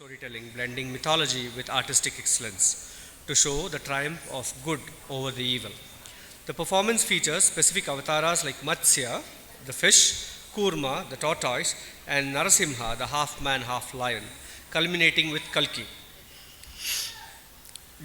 storytelling, blending mythology with artistic excellence to show the triumph of good over the evil. The performance features specific avatars like Matsya, the fish, Kurma, the tortoise, and Narasimha, the half-man, half-lion, culminating with Kalki.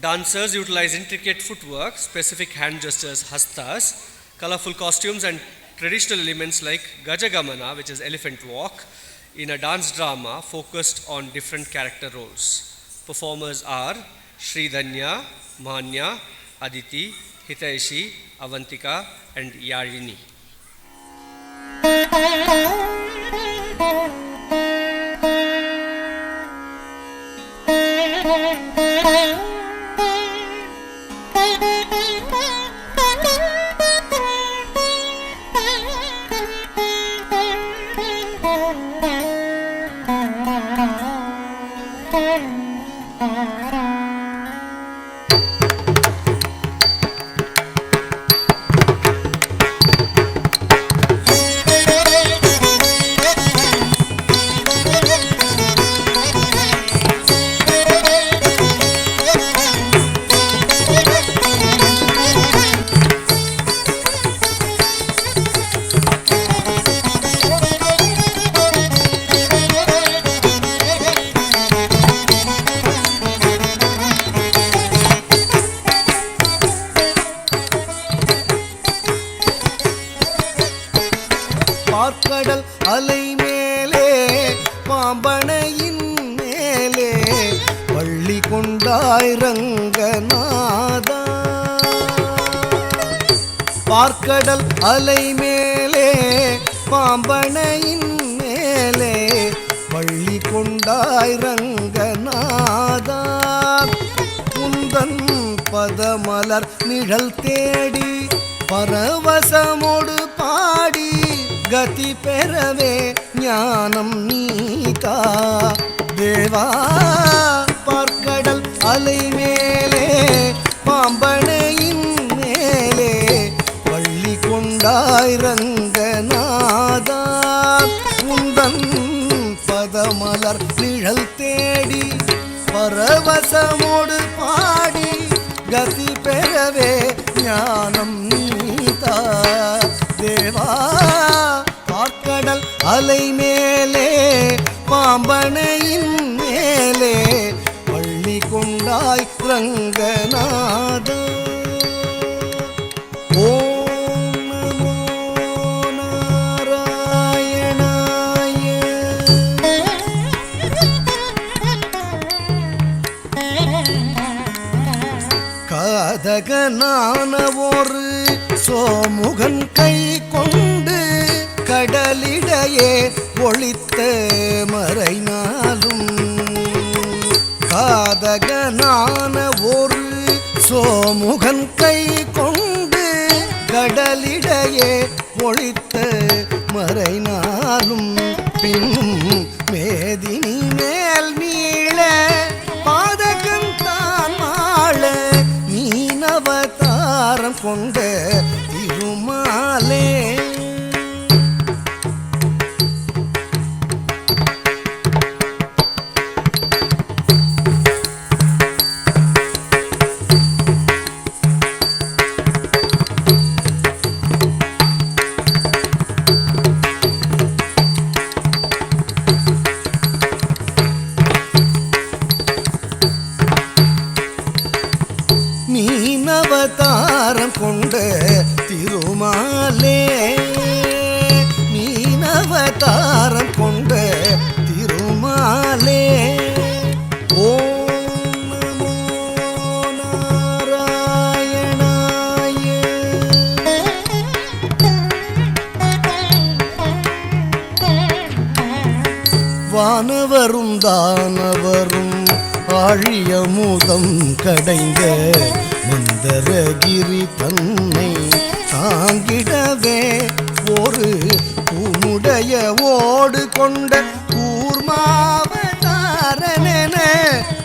Dancers utilize intricate footwork, specific hand gestures, hastas, colorful costumes, and traditional elements like Gajagamana, which is elephant walk, in a dance drama focused on different character roles. Performers are Sridhanya, Manya, Aditi, Hitaishi, Avantika, and Yarini. பார்க்கடல் அலை மேலே பாம்பனையின் மேலே பள்ளி கொண்டாய் ரங்கநாதா. பார்க்கடல் அலை மேலே பாம்பனையின் மேலே பள்ளி கொண்டாய் ரங்கநாதா. உந்தன் பதமலர் நிழல் தேடி பரவசமோடு பாடி கதி பெறவே ஞானம் நீதா தேவா. பார்க்கடல் அலை மேலே பாம்பனையின் மேலே பள்ளி கொண்டாய் ரங்கநாதா. உந்தன் பதமலர் நிழல் தேடி பரவசமோடு பாடி கதி பெறவே ஞானம் நீதா தேவா. பார்க்கடல் அலை மேலே பாம்பனையின் மேலே பள்ளி கொண்டாய் ரங்கநாதா. ஓம் நமோ நாராயணாய. காதகனான ஒரு சோமுகன் கை கொண்டு கடலிடையே ஒளித்த மறைநாளும். காதகனான ஒரு சோமுகன் கை கொண்டு கடலிடையே ஒளித்த மறைநாளும். பின்னும் மேதினி மேல் நீள பாதகன் தான் மாள மீனவதாரம் கொண்ட திருமாலே. மீனவதாரம் கொண்ட திருமாலே. மீனவதாரம் கொண்ட திருமாலே. ஓம் நமோ நாராயணாய. வானவரும் தானவரும் ஆழியமுதம் கடைந்த மந்தரகிரி தன்னை தாங்கிடவே ஒரு பூமுடைய ஓடு கொண்ட கூர்மாவதாரனென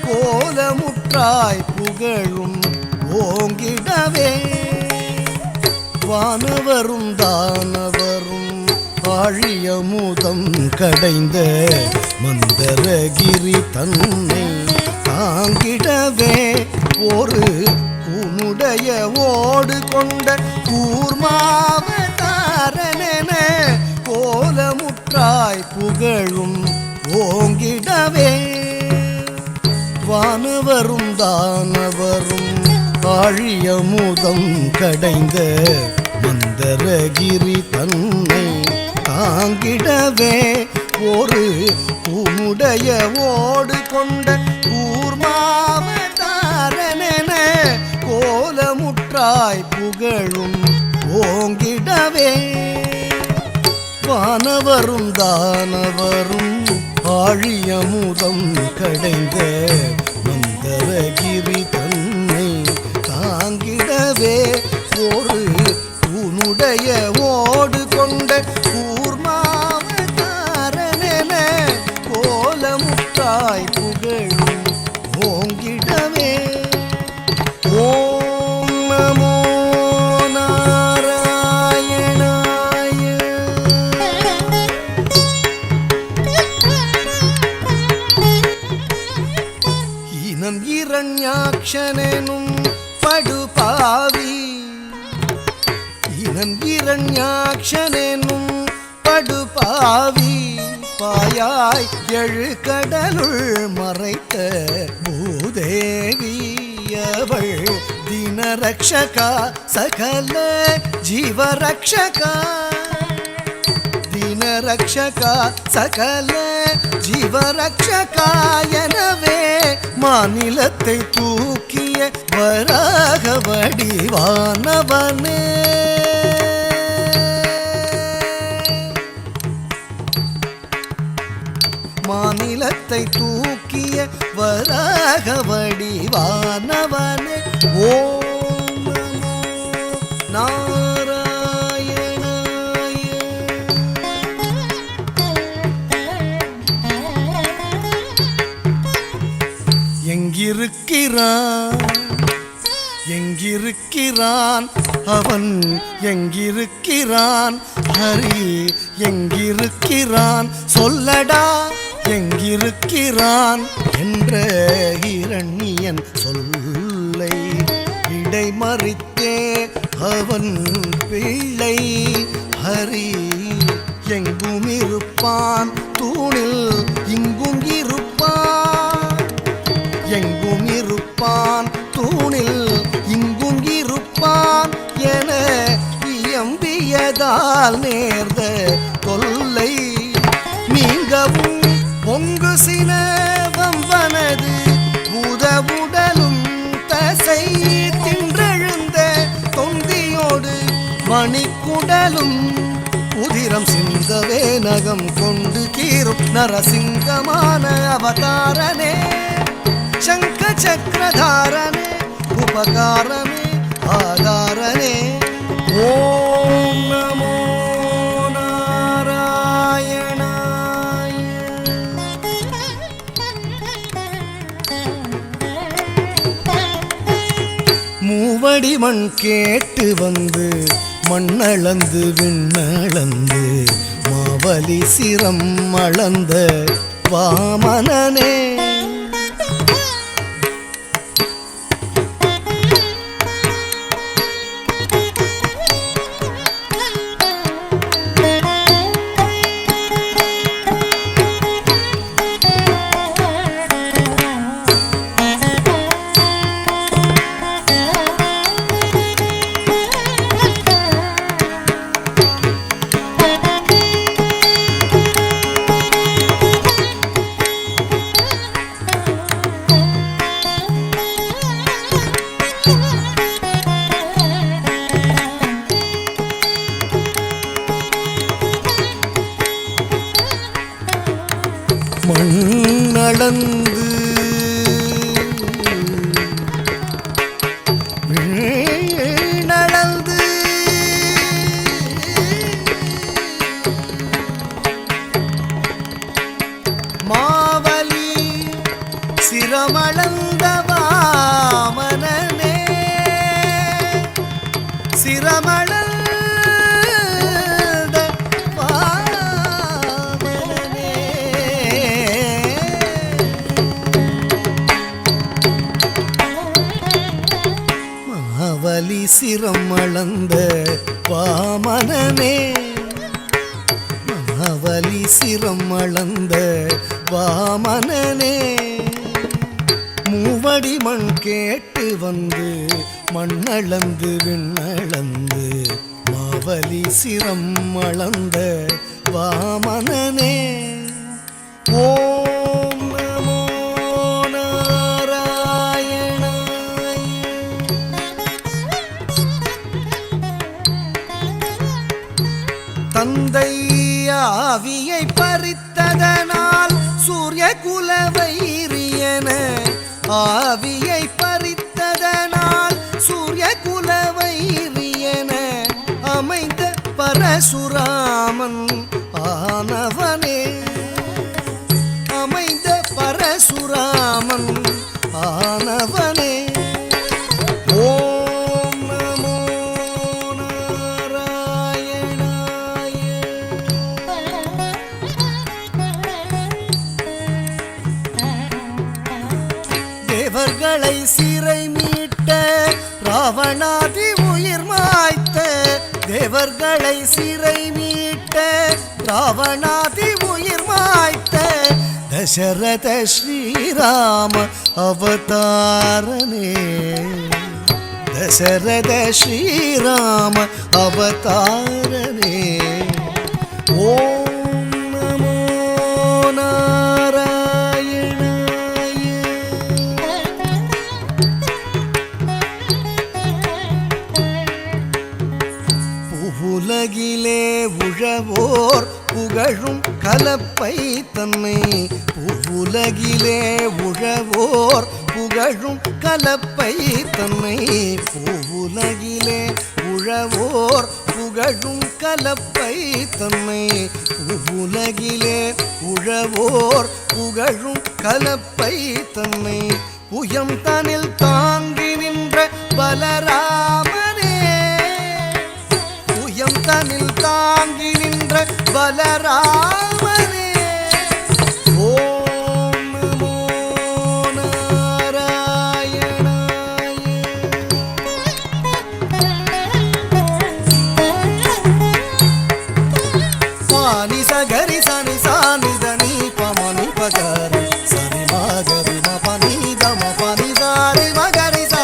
கோலமுற்றாய் புகழும் ஓங்கிடவே. வானவரும் தானவரும் ஆழியமுதம் கடைந்த மந்தரகிரி தன்னை தாங்கிடவே ஒரு உன்னுடைய ஓடு கொண்ட கூர்மாவதாரனென கோலமுற்றாய் புகழும் ஓங்கிடவே வானவரும் தானவரும் ஆழியமுதம் கடைந்த மந்தரகிரி தன்னை தாங்கிடவே ஒரு உன்னுடைய ஓடு கொண்ட கூர்மாவதாரனென கோலமுற்றாய் புகழும் ஓங்கிடவே வானவரும் தானவரும் ஆழியமுதம் கடைந்த மந்தரகிரி தன்னை தாங்கிடவே ஒரு உன்னுடைய ஓடு கொண்ட கூர்மாவதாரனென கோலமுற்றாய் புகழும் ஓங்கிடவே. ஓம் நமோ நாராயணாய. இனம் இரண்யாக்ஷனெனும் படுபாவி இனம் இரண்யாக்ஷனெனும் படுபாவி பாயாய் எழு கடலுள் மறைத்த பூதேவி அவள் தினரக்ஷகா சகல ஜீவரக்ஷகா தினரக்ஷகா சகல ஜீவரக்ஷகா எனவே மாநிலத்தை தூக்கிய வராக வடிவானவனே மாநிலத்தை தூக்கிய வராக வடிவானவனே. ஓம் நமோ நாராயணாய. எங்கிருக்கிறான் எங்கிருக்கிறான் அவன் எங்கிருக்கிறான் ஹரி எங்கிருக்கிறான் சொல்லடா எங்கிருக்கிறான் என்ற இரணியன் சொல்லை இடைமறித்தே அவன் பிள்ளை ஹரி எங்கும் இருப்பான் தூணில் இங்கும் இருப்பான் எங்கும் இருப்பான் தூணில் இங்கும் இருப்பான் என இயம்பியதால் நேர்ந்த தொல்லை நீங்கவும் பொங்கு சினவம்பனது பூதவுடலும் தசை தின்றெழுந்த தொந்தியோடு மணிக்குடலும் உதிரம் சிந்தவே நகம் கொண்டு கீரும் நரசிங்கமான அவதாரனே சங்க சக்கரதாரனே உபகாரனே ஆதாரனே. ஓம் நமோ நாராயணாய. மூவடி மண் கேட்டு வந்து மண்ணளந்து விண்ணளந்து மாவலி சிரம் அளந்த வாமனனே மண்ணளந்து வீணளந்து மாவலி சிரமளந்த வாமனனே சிரமளந்த சிரம் அளந்த வாமனனே மாவலி சிரம் அளந்த வாமனனே மூவடி மண் கேட்டு வந்து மண்ணளந்து விண்ணளந்து மாவலி சிரம் அளந்த வாமனனே ஓம் நமோ நாராயணாய. தந்தை ஆவியை பறித்ததனால் சூரிய குலவைரியன ஆவியை பறித்ததனால் சூரிய குலவைரியன அமைந்த பரசுராமன் ஆனவனே அமைந்த பரசுராமன் ஆனவனே ஓம் நமோ நாராயணாய. தேவர்களை சிறை மீட்ட ராவணாதி உயிர் மாய்த்த தேவர்களை சிறை மீட்ட ராவணாதி உயிர் மாய்த்த தசரத ஸ்ரீராம அவதாரனே தசரத ஸ்ரீராம அவதாரனே ஓம் நமோ நாராயணாய. புவுலகிலே உழவோர் புகழும் கலப்பை தன்னை புவுலகிலே உழவோர் புகழும் கலப்பை தன்னை புவுலகிலே உழவோர் புகழும் கலப்பை தன்னை புவுலகிலே உழவோர் புகழும் கலப்பை தன்னை புயம் தனில் தாங்கி நின்ற பலராமனே புயம் தனில் தாங்கி நின்ற பலராமனே ஓம் நமோ நாராயணாய. சானி சகரி சனி சானி தனி பமனி பகரி சனி மகரி மபனி தம பனி சாரி மகரி சா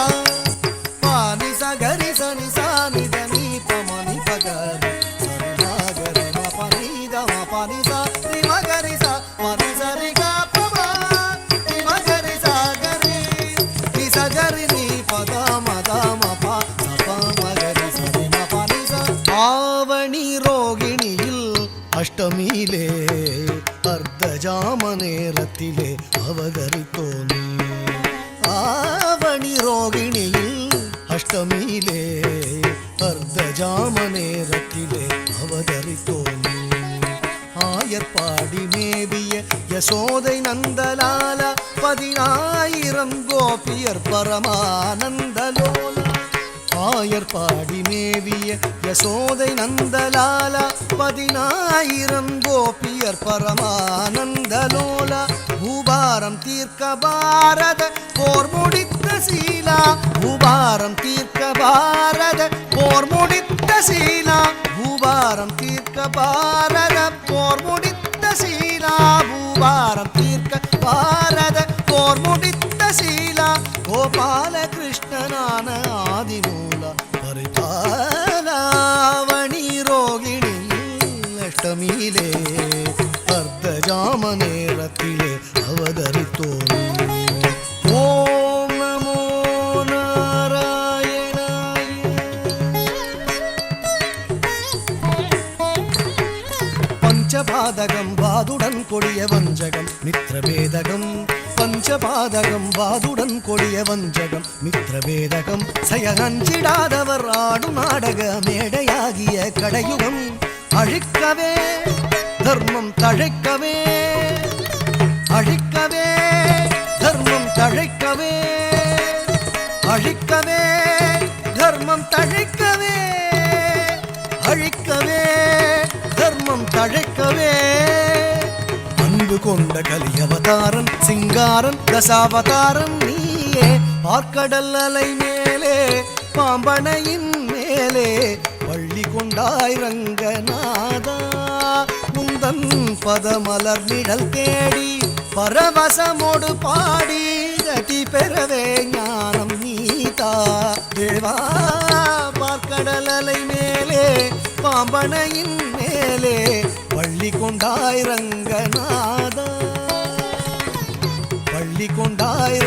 பானி சகரி சனி சானி தனி பமனி பகரி சனி மகரி மபனி தம பனி சாரி மகரி சா பனி சரி க பம தி மகரி சாகரி தி சகரி நீ பதம தம ப சப மகரி சரி மபனி சா. ஆவணி ரோகிணியில் அஷ்டமியிலே அர்த்தஜாம நேரத்திலே அவதரித்தோனே ஆவணி ரோகிணியில் அஷ்டமியிலே அர்த்தஜாம நேரத்திலே அவதரித்தோனே ஆயர்பாடி மேவிய யசோதை நந்தலால 10,000 கோபியர் பரமானந்தலோல ஆயர்பாடி மேவிய யசோதை நந்தலால 10,000 கோபியர் பரமானந்தலோல பூபாரம் தீர்க்க பாரத போர் முடித்த சீலா பூபாரம் தீர்க்க பாரத போர் முடித்த சீலா பூபாரம் தீர்க்க பாரத போர் முடித்த சீலா பூபாரம் தீர்க்க பாரத போர் முடித்த சீலா கோபால கிருஷ்ணனான ஆதிமூல பரிபாலாவணி ரோகிணி அஷ்டமியிலே அர்த்தஜாம நேரத்திலே அவதரித்தோனே ஓம் நமோ நாராயணாய. பஞ்சபாதகம் வாதுடன் கொடிய வஞ்சகம் மித்ரபேதகம் பஞ்சபாதகம் வாதுடன் கொடிய வஞ்சகம் மித்ரபேதகம் சயகஞ்சிடாதவர் ஆடும் நாடக மேடையாகிய கடையுகம் அழிக்கவே தர்மம் தழைக்கவே அழிக்கவே தர்மம் தழைக்கவே அழிக்கவே தர்மம் தழைக்கவே அழிக்கவே தர்மம் தழைக்கவே அன்பு கொண்ட கலியவதாரன் சிங்காரன் தசாவதாரன் நீயே பார்க்கடல் அலை மேலே பாம்பனையின் மேலே பள்ளி கொண்டாய் ரங்கநாதா உந்தன் பதமலர் நிழல் தேடி பரவசமோடு பாடி கதி பெறவே ஞானம் நீதா தேவா பார்க்கடல் அலை மேலே பாம்பனையின் மேலே பள்ளி கொண்டாய் ரங்கநாதா பள்ளி கொண்டாய்